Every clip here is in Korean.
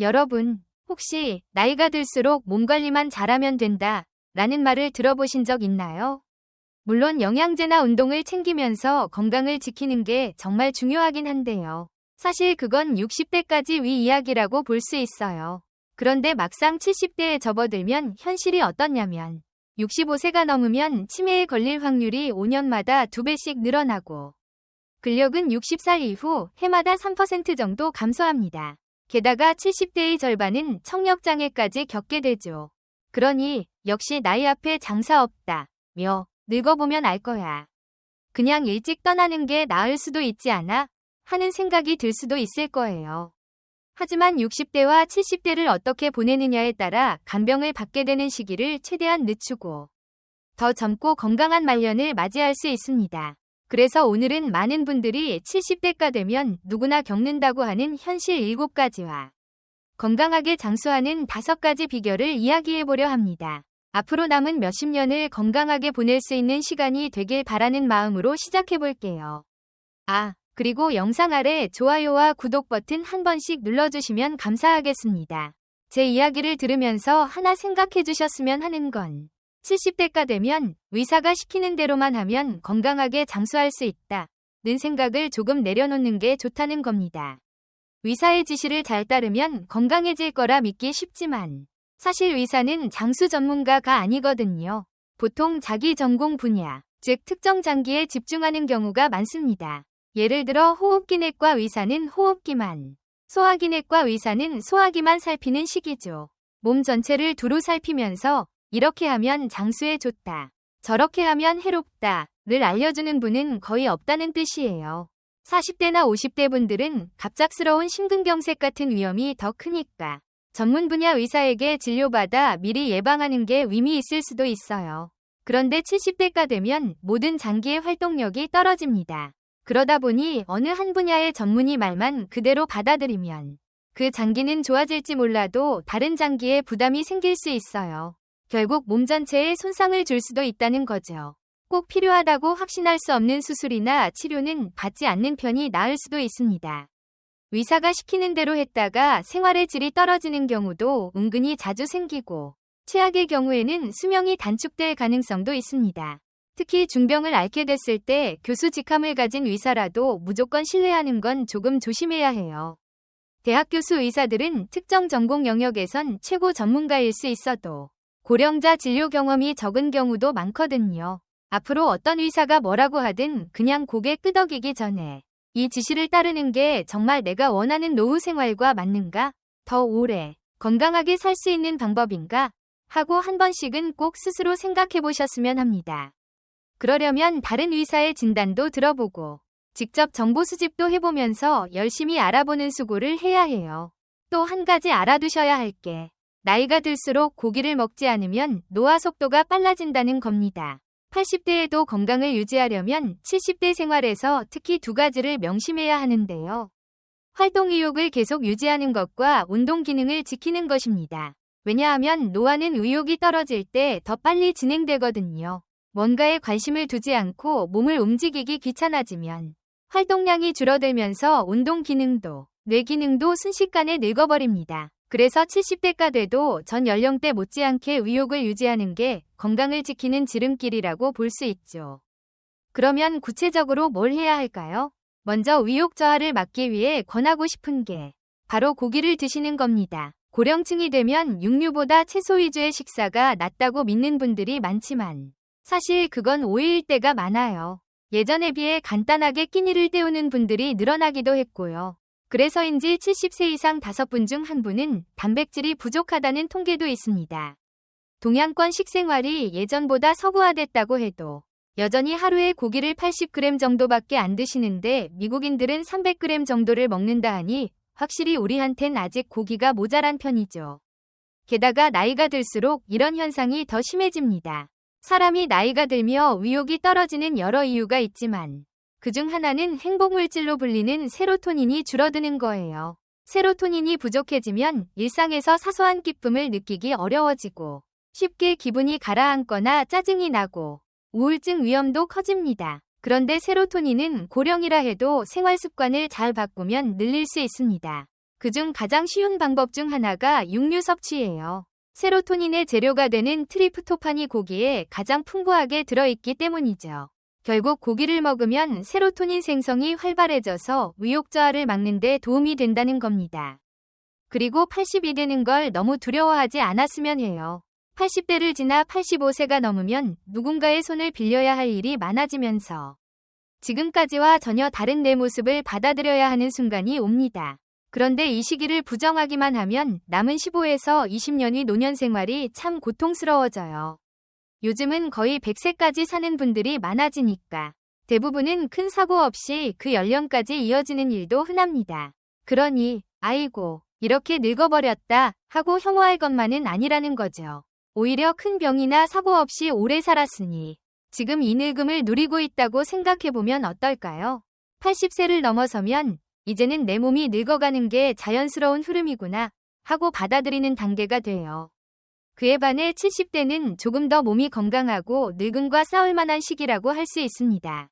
여러분, 혹시 나이가 들수록 몸 관리만 잘하면 된다 라는 말을 들어보신 적 있나요? 물론 영양제나 운동을 챙기면서 건강을 지키는 게 정말 중요하긴 한데요. 사실 그건 60대까지 위 이야기라고 볼 수 있어요. 그런데 막상 70대에 접어들면 현실이 어떻냐면 65세가 넘으면 치매에 걸릴 확률이 5년마다 2배씩 늘어나고 근력은 60살 이후 해마다 3% 정도 감소합니다. 게다가 70대의 절반은 청력장애까지 겪게 되죠. 그러니 역시 나이 앞에 장사 없다. 늙어보면 알 거야. 그냥 일찍 떠나는 게 나을 수도 있지 않아? 하는 생각이 들 수도 있을 거예요. 하지만 60대와 70대를 어떻게 보내느냐에 따라 간병을 받게 되는 시기를 최대한 늦추고 더 젊고 건강한 말년을 맞이할 수 있습니다. 그래서 오늘은 많은 분들이 70대가 되면 누구나 겪는다고 하는 현실 7가지와 건강하게 장수하는 5가지 비결을 이야기해보려 합니다. 앞으로 남은 몇십 년을 건강하게 보낼 수 있는 시간이 되길 바라는 마음으로 시작해볼게요. 그리고 영상 아래 좋아요와 구독 버튼 한 번씩 눌러주시면 감사하겠습니다. 제 이야기를 들으면서 하나 생각해주셨으면 하는 건 70대가 되면 의사가 시키는 대로만 하면 건강하게 장수할 수 있다는 생각을 조금 내려놓는 게 좋다는 겁니다. 의사의 지시를 잘 따르면 건강해질 거라 믿기 쉽지만 사실 의사는 장수 전문가가 아니거든요. 보통 자기 전공 분야, 즉 특정 장기에 집중하는 경우가 많습니다. 예를 들어 호흡기내과 의사는 호흡기만, 소화기내과 의사는 소화기만 살피는 식이죠. 몸 전체를 두루 살피면서 이렇게 하면 장수에 좋다, 저렇게 하면 해롭다를 알려주는 분은 거의 없다는 뜻이에요. 40대나 50대 분들은 갑작스러운 심근경색 같은 위험이 더 크니까 전문 분야 의사에게 진료받아 미리 예방하는 게 의미 있을 수도 있어요. 그런데 70대가 되면 모든 장기의 활동력이 떨어집니다. 그러다 보니 어느 한 분야의 전문의 말만 그대로 받아들이면 그 장기는 좋아질지 몰라도 다른 장기에 부담이 생길 수 있어요. 결국 몸 전체에 손상을 줄 수도 있다는 거죠. 꼭 필요하다고 확신할 수 없는 수술이나 치료는 받지 않는 편이 나을 수도 있습니다. 의사가 시키는 대로 했다가 생활의 질이 떨어지는 경우도 은근히 자주 생기고 최악의 경우에는 수명이 단축될 가능성도 있습니다. 특히 중병을 앓게 됐을 때 교수 직함을 가진 의사라도 무조건 신뢰하는 건 조금 조심해야 해요. 대학 교수 의사들은 특정 전공 영역에선 최고 전문가일 수 있어도 고령자 진료 경험이 적은 경우도 많거든요. 앞으로 어떤 의사가 뭐라고 하든 그냥 고개 끄덕이기 전에 이 지시를 따르는 게 정말 내가 원하는 노후 생활과 맞는가? 더 오래 건강하게 살 수 있는 방법인가? 하고 한 번씩은 꼭 스스로 생각해 보셨으면 합니다. 그러려면 다른 의사의 진단도 들어보고 직접 정보 수집도 해보면서 열심히 알아보는 수고를 해야 해요. 또 한 가지 알아두셔야 할 게 나이가 들수록 고기를 먹지 않으면 노화 속도가 빨라진다는 겁니다. 80대에도 건강을 유지하려면 70대 생활에서 특히 2가지를 명심해야 하는데요. 활동 의욕을 계속 유지하는 것과 운동 기능을 지키는 것입니다. 왜냐하면 노화는 의욕이 떨어질 때 더 빨리 진행되거든요. 뭔가에 관심을 두지 않고 몸을 움직이기 귀찮아지면 활동량이 줄어들면서 운동 기능도, 뇌 기능도 순식간에 늙어버립니다. 그래서 70대가 돼도 전 연령대 못지않게 의욕을 유지하는 게 건강을 지키는 지름길이라고 볼 수 있죠. 그러면 구체적으로 뭘 해야 할까요? 먼저 의욕 저하를 막기 위해 권하고 싶은 게 바로 고기를 드시는 겁니다. 고령층이 되면 육류보다 채소 위주의 식사가 낫다고 믿는 분들이 많지만 사실 그건 오해일 때가 많아요. 예전에 비해 간단하게 끼니를 때우는 분들이 늘어나기도 했고요. 그래서인지 70세 이상 5분 중 1분은 단백질이 부족하다는 통계도 있습니다. 동양권 식생활이 예전보다 서구화됐다고 해도 여전히 하루에 고기를 80g 정도밖에 안 드시는데 미국인들은 300g 정도를 먹는다 하니 확실히 우리한텐 아직 고기가 모자란 편이죠. 게다가 나이가 들수록 이런 현상이 더 심해집니다. 사람이 나이가 들며 의욕이 떨어지는 여러 이유가 있지만 그중 하나는 행복물질로 불리는 세로토닌이 줄어드는 거예요. 세로토닌이 부족해지면 일상에서 사소한 기쁨을 느끼기 어려워지고 쉽게 기분이 가라앉거나 짜증이 나고 우울증 위험도 커집니다. 그런데 세로토닌은 고령이라 해도 생활 습관을 잘 바꾸면 늘릴 수 있습니다. 그중 가장 쉬운 방법 중 하나가 육류 섭취예요. 세로토닌의 재료가 되는 트립토판이 고기에 가장 풍부하게 들어있기 때문이죠. 결국 고기를 먹으면 세로토닌 생성이 활발해져서 의욕 저하를 막는 데 도움이 된다는 겁니다. 그리고 80이 되는 걸 너무 두려워하지 않았으면 해요. 80대를 지나 85세가 넘으면 누군가의 손을 빌려야 할 일이 많아지면서 지금까지와 전혀 다른 내 모습을 받아들여야 하는 순간이 옵니다. 그런데 이 시기를 부정하기만 하면 남은 15에서 20년의 노년 생활이 참 고통스러워져요. 요즘은 거의 100세까지 사는 분들이 많아지니까 대부분은 큰 사고 없이 그 연령까지 이어지는 일도 흔합니다. 그러니 아이고 이렇게 늙어버렸다 하고 혐오할 것만은 아니라는 거죠. 오히려 큰 병이나 사고 없이 오래 살았으니 지금 이 늙음을 누리고 있다고 생각해보면 어떨까요? 80세를 넘어서면 이제는 내 몸이 늙어가는 게 자연스러운 흐름이구나 하고 받아들이는 단계가 돼요. 그에 반해 70대는 조금 더 몸이 건강하고 늙음과 싸울 만한 시기라고 할 수 있습니다.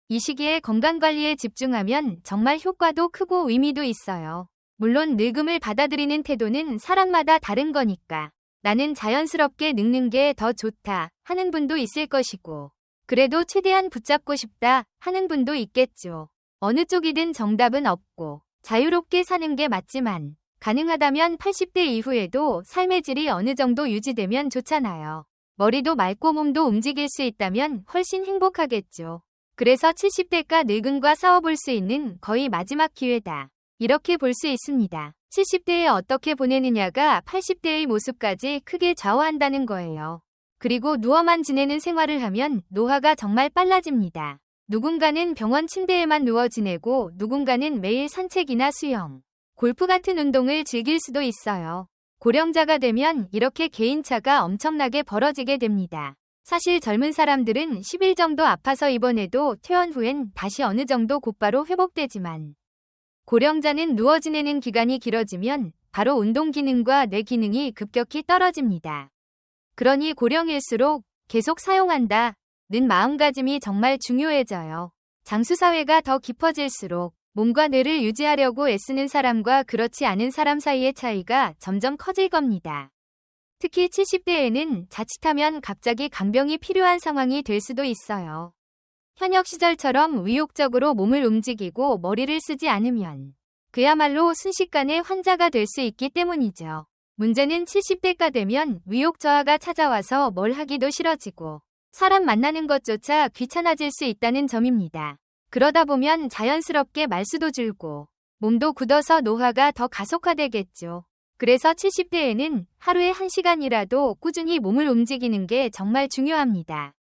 이 시기에 건강관리에 집중하면 정말 효과도 크고 의미도 있어요. 물론 늙음을 받아들이는 태도는 사람마다 다른 거니까 나는 자연스럽게 늙는 게 더 좋다 하는 분도 있을 것이고 그래도 최대한 붙잡고 싶다 하는 분도 있겠죠. 어느 쪽이든 정답은 없고 자유롭게 사는 게 맞지만 가능하다면 80대 이후에도 삶의 질이 어느 정도 유지되면 좋잖아요. 머리도 맑고 몸도 움직일 수 있다면 훨씬 행복하겠죠. 그래서 70대가 늙음과 싸워볼 수 있는 거의 마지막 기회다. 이렇게 볼 수 있습니다. 70대에 어떻게 보내느냐가 80대의 모습까지 크게 좌우한다는 거예요. 그리고 누워만 지내는 생활을 하면 노화가 정말 빨라집니다. 누군가는 병원 침대에만 누워 지내고 누군가는 매일 산책이나 수영, 골프 같은 운동을 즐길 수도 있어요. 고령자가 되면 이렇게 개인차가 엄청나게 벌어지게 됩니다. 사실 젊은 사람들은 10일 정도 아파서 입원해도 퇴원 후엔 다시 어느 정도 곧바로 회복되지만 고령자는 누워 지내는 기간이 길어지면 바로 운동 기능과 뇌 기능이 급격히 떨어집니다. 그러니 고령일수록 계속 사용한다 는 마음가짐이 정말 중요해져요. 장수사회가 더 깊어질수록 몸과 뇌를 유지하려고 애쓰는 사람과 그렇지 않은 사람 사이의 차이가 점점 커질 겁니다. 특히 70대에는 자칫하면 갑자기 간병이 필요한 상황이 될 수도 있어요. 현역 시절처럼 의욕적으로 몸을 움직이고 머리를 쓰지 않으면 그야말로 순식간에 환자가 될 수 있기 때문이죠. 문제는 70대가 되면 의욕 저하가 찾아와서 뭘 하기도 싫어지고 사람 만나는 것조차 귀찮아질 수 있다는 점입니다. 그러다 보면 자연스럽게 말수도 줄고 몸도 굳어서 노화가 더 가속화되겠죠. 그래서 70대에는 하루에 1시간이라도 꾸준히 몸을 움직이는 게 정말 중요합니다.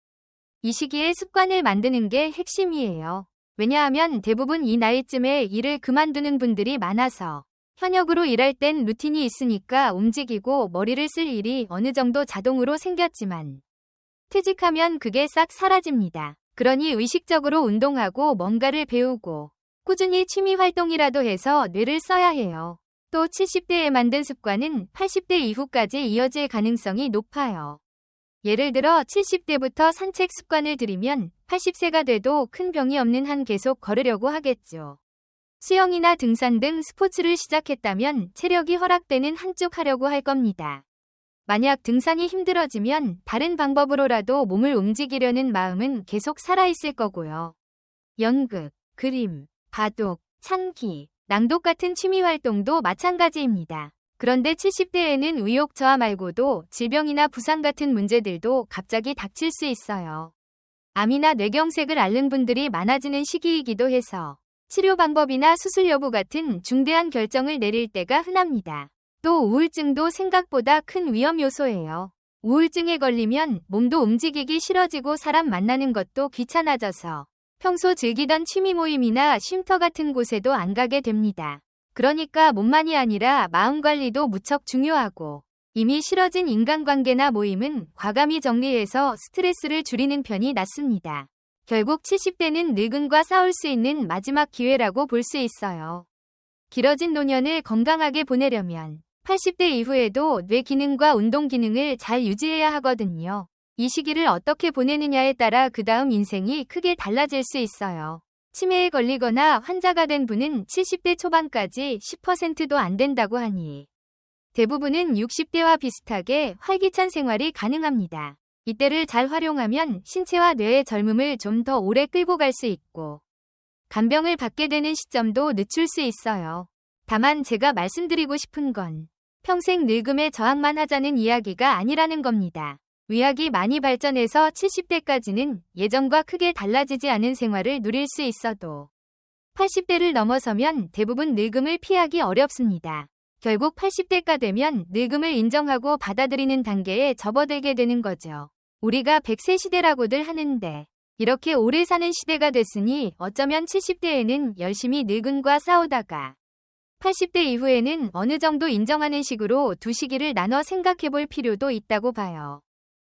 이 시기에 습관을 만드는 게 핵심이에요. 왜냐하면 대부분 이 나이쯤에 일을 그만두는 분들이 많아서 현역으로 일할 땐 루틴이 있으니까 움직이고 머리를 쓸 일이 어느 정도 자동으로 생겼지만 퇴직하면 그게 싹 사라집니다. 그러니 의식적으로 운동하고 뭔가를 배우고 꾸준히 취미 활동이라도 해서 뇌를 써야 해요. 또 70대에 만든 습관은 80대 이후까지 이어질 가능성이 높아요. 예를 들어 70대부터 산책 습관을 들이면 80세가 돼도 큰 병이 없는 한 계속 걸으려고 하겠죠. 수영이나 등산 등 스포츠를 시작했다면 체력이 허락되는 한쪽 하려고 할 겁니다. 만약 등산이 힘들어지면 다른 방법으로라도 몸을 움직이려는 마음은 계속 살아있을 거고요. 연극, 그림, 바둑, 찬기, 낭독 같은 취미 활동도 마찬가지입니다. 그런데 70대에는 의욕 저하 말고도 질병이나 부상 같은 문제들도 갑자기 닥칠 수 있어요. 암이나 뇌경색을 앓는 분들이 많아지는 시기이기도 해서 치료 방법이나 수술 여부 같은 중대한 결정을 내릴 때가 흔합니다. 또 우울증도 생각보다 큰 위험 요소예요. 우울증에 걸리면 몸도 움직이기 싫어지고 사람 만나는 것도 귀찮아져서 평소 즐기던 취미 모임이나 쉼터 같은 곳에도 안 가게 됩니다. 그러니까 몸만이 아니라 마음 관리도 무척 중요하고 이미 싫어진 인간관계나 모임은 과감히 정리해서 스트레스를 줄이는 편이 낫습니다. 결국 70대는 늙음과 싸울 수 있는 마지막 기회라고 볼 수 있어요. 길어진 노년을 건강하게 보내려면 80대 이후에도 뇌 기능과 운동 기능을 잘 유지해야 하거든요. 이 시기를 어떻게 보내느냐에 따라 그 다음 인생이 크게 달라질 수 있어요. 치매에 걸리거나 환자가 된 분은 70대 초반까지 10%도 안 된다고 하니 대부분은 60대와 비슷하게 활기찬 생활이 가능합니다. 이때를 잘 활용하면 신체와 뇌의 젊음을 좀 더 오래 끌고 갈 수 있고 간병을 받게 되는 시점도 늦출 수 있어요. 다만 제가 말씀드리고 싶은 건 평생 늙음에 저항만 하자는 이야기가 아니라는 겁니다. 의학이 많이 발전해서 70대까지는 예전과 크게 달라지지 않은 생활을 누릴 수 있어도 80대를 넘어서면 대부분 늙음을 피하기 어렵습니다. 결국 80대가 되면 늙음을 인정하고 받아들이는 단계에 접어들게 되는 거죠. 우리가 100세 시대라고들 하는데 이렇게 오래 사는 시대가 됐으니 어쩌면 70대에는 열심히 늙음과 싸우다가 80대 이후에는 어느 정도 인정하는 식으로 두 시기를 나눠 생각해 볼 필요도 있다고 봐요.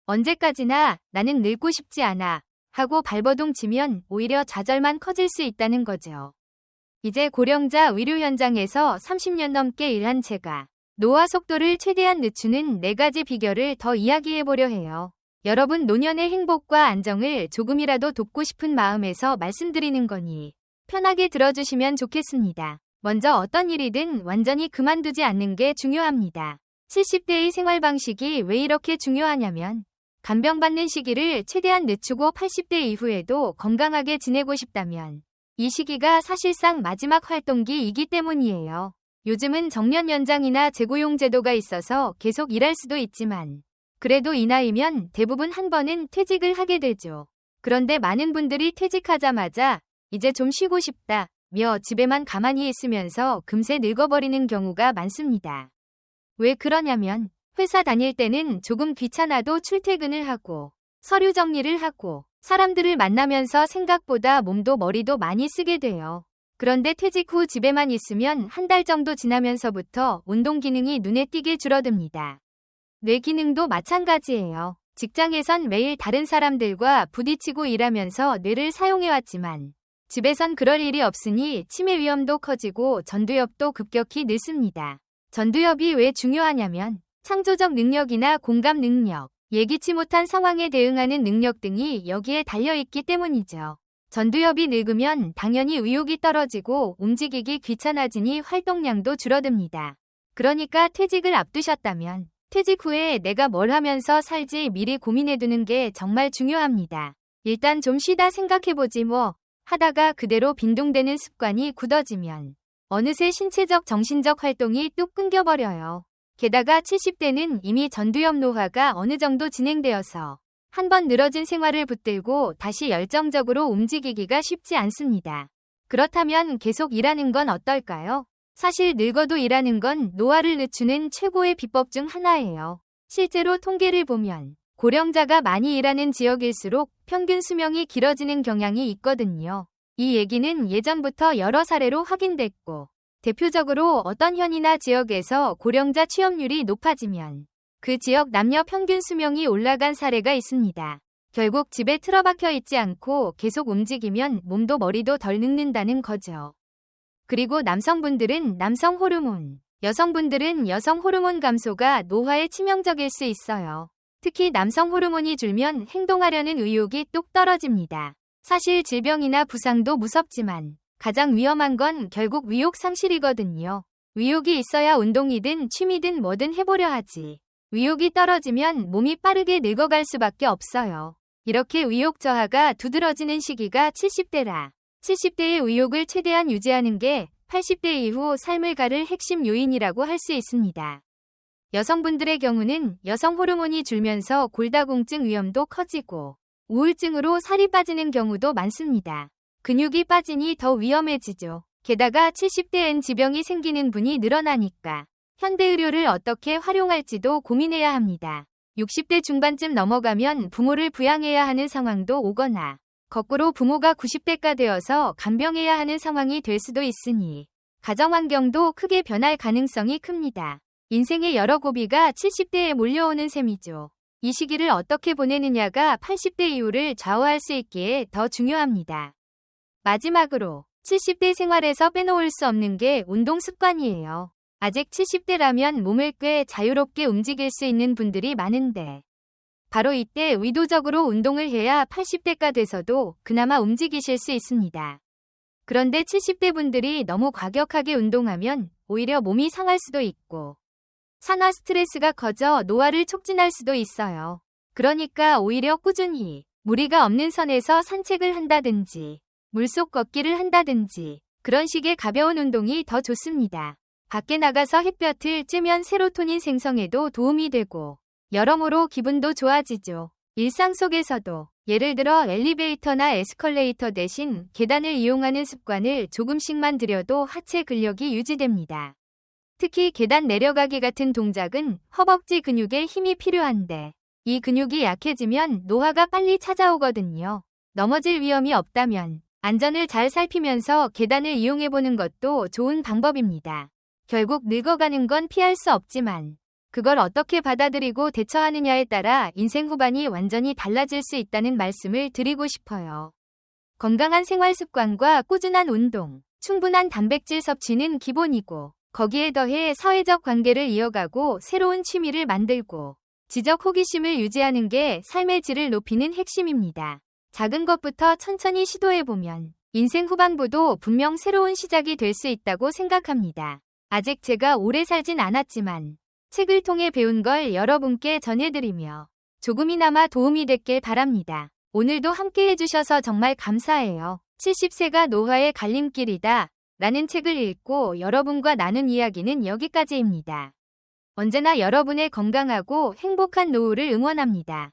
언제까지나 나는 늙고 싶지 않아 하고 발버둥 치면 오히려 좌절만 커질 수 있다는 거죠. 이제 고령자 의료 현장에서 30년 넘게 일한 제가 노화 속도를 최대한 늦추는 4가지 비결을 더 이야기해 보려 해요. 여러분 노년의 행복과 안정을 조금이라도 돕고 싶은 마음에서 말씀드리는 거니 편하게 들어주시면 좋겠습니다. 먼저 어떤 일이든 완전히 그만두지 않는 게 중요합니다. 70대의 생활 방식이 왜 이렇게 중요하냐면 간병받는 시기를 최대한 늦추고 80대 이후에도 건강하게 지내고 싶다면 이 시기가 사실상 마지막 활동기이기 때문이에요. 요즘은 정년 연장이나 재고용 제도가 있어서 계속 일할 수도 있지만 그래도 이 나이면 대부분 한 번은 퇴직을 하게 되죠. 그런데 많은 분들이 퇴직하자마자 이제 좀 쉬고 싶다며 집에만 가만히 있으면서 금세 늙어버리는 경우가 많습니다. 왜 그러냐면 회사 다닐 때는 조금 귀찮아도 출퇴근을 하고 서류 정리를 하고 사람들을 만나면서 생각보다 몸도 머리도 많이 쓰게 돼요. 그런데 퇴직 후 집에만 있으면 한 달 정도 지나면서부터 운동 기능이 눈에 띄게 줄어듭니다. 뇌 기능도 마찬가지예요. 직장에선 매일 다른 사람들과 부딪히고 일하면서 뇌를 사용해왔지만 집에선 그럴 일이 없으니 치매 위험도 커지고 전두엽도 급격히 늘습니다. 전두엽이 왜 중요하냐면 창조적 능력이나 공감 능력, 예기치 못한 상황에 대응하는 능력 등이 여기에 달려있기 때문이죠. 전두엽이 늙으면 당연히 의욕이 떨어지고 움직이기 귀찮아지니 활동량도 줄어듭니다. 그러니까 퇴직을 앞두셨다면 퇴직 후에 내가 뭘 하면서 살지 미리 고민해두는 게 정말 중요합니다. 일단 좀 쉬다 생각해보지 뭐 하다가 그대로 빈둥대는 습관이 굳어지면 어느새 신체적 정신적 활동이 뚝 끊겨버려요. 게다가 70대는 이미 전두엽 노화가 어느 정도 진행되어서 한번 늘어진 생활을 붙들고 다시 열정적으로 움직이기가 쉽지 않습니다. 그렇다면 계속 일하는 건 어떨까요? 사실 늙어도 일하는 건 노화를 늦추는 최고의 비법 중 하나예요. 실제로 통계를 보면 고령자가 많이 일하는 지역일수록 평균 수명이 길어지는 경향이 있거든요. 이 얘기는 예전부터 여러 사례로 확인됐고 대표적으로 어떤 현이나 지역에서 고령자 취업률이 높아지면 그 지역 남녀 평균 수명이 올라간 사례가 있습니다. 결국 집에 틀어박혀 있지 않고 계속 움직이면 몸도 머리도 덜 늙는다는 거죠. 그리고 남성분들은 남성 호르몬, 여성분들은 여성 호르몬 감소가 노화에 치명적일 수 있어요. 특히 남성 호르몬이 줄면 행동하려는 의욕이 뚝 떨어집니다. 사실 질병이나 부상도 무섭지만 가장 위험한 건 결국 위욕 상실이거든요. 위욕이 있어야 운동이든 취미든 뭐든 해보려 하지. 위욕이 떨어지면 몸이 빠르게 늙어갈 수밖에 없어요. 이렇게 위욕 저하가 두드러지는 시기가 70대라. 70대의 의욕을 최대한 유지하는 게 80대 이후 삶을 가를 핵심 요인이라고 할 수 있습니다. 여성분들의 경우는 여성 호르몬이 줄면서 골다공증 위험도 커지고 우울증으로 살이 빠지는 경우도 많습니다. 근육이 빠지니 더 위험해지죠. 게다가 70대엔 지병이 생기는 분이 늘어나니까 현대의료를 어떻게 활용할지도 고민해야 합니다. 60대 중반쯤 넘어가면 부모를 부양해야 하는 상황도 오거나 거꾸로 부모가 90대가 되어서 간병해야 하는 상황이 될 수도 있으니 가정환경도 크게 변할 가능성이 큽니다. 인생의 여러 고비가 70대에 몰려오는 셈이죠. 이 시기를 어떻게 보내느냐가 80대 이후를 좌우할 수 있기에 더 중요합니다. 마지막으로 70대 생활에서 빼놓을 수 없는 게 운동 습관이에요. 아직 70대라면 몸을 꽤 자유롭게 움직일 수 있는 분들이 많은데 바로 이때 의도적으로 운동을 해야 80대가 돼서도 그나마 움직이실 수 있습니다. 그런데 70대 분들이 너무 과격하게 운동하면 오히려 몸이 상할 수도 있고 산화 스트레스가 커져 노화를 촉진할 수도 있어요. 그러니까 오히려 꾸준히 무리가 없는 선에서 산책을 한다든지 물속 걷기를 한다든지 그런 식의 가벼운 운동이 더 좋습니다. 밖에 나가서 햇볕을 쬐면 세로토닌 생성에도 도움이 되고 여러모로 기분도 좋아지죠. 일상 속에서도 예를 들어 엘리베이터나 에스컬레이터 대신 계단을 이용하는 습관을 조금씩만 들여도 하체 근력이 유지됩니다. 특히 계단 내려가기 같은 동작은 허벅지 근육에 힘이 필요한데 이 근육이 약해지면 노화가 빨리 찾아오거든요. 넘어질 위험이 없다면 안전을 잘 살피면서 계단을 이용해보는 것도 좋은 방법입니다. 결국 늙어가는 건 피할 수 없지만 그걸 어떻게 받아들이고 대처하느냐에 따라 인생 후반이 완전히 달라질 수 있다는 말씀을 드리고 싶어요. 건강한 생활 습관과 꾸준한 운동, 충분한 단백질 섭취는 기본이고 거기에 더해 사회적 관계를 이어가고 새로운 취미를 만들고 지적 호기심을 유지하는 게 삶의 질을 높이는 핵심입니다. 작은 것부터 천천히 시도해보면 인생 후반부도 분명 새로운 시작이 될 수 있다고 생각합니다. 아직 제가 오래 살진 않았지만 책을 통해 배운 걸 여러분께 전해드리며 조금이나마 도움이 됐길 바랍니다. 오늘도 함께 해주셔서 정말 감사해요. 70세가 노화의 갈림길이다 라는 책을 읽고 여러분과 나눈 이야기는 여기까지입니다. 언제나 여러분의 건강하고 행복한 노후를 응원합니다.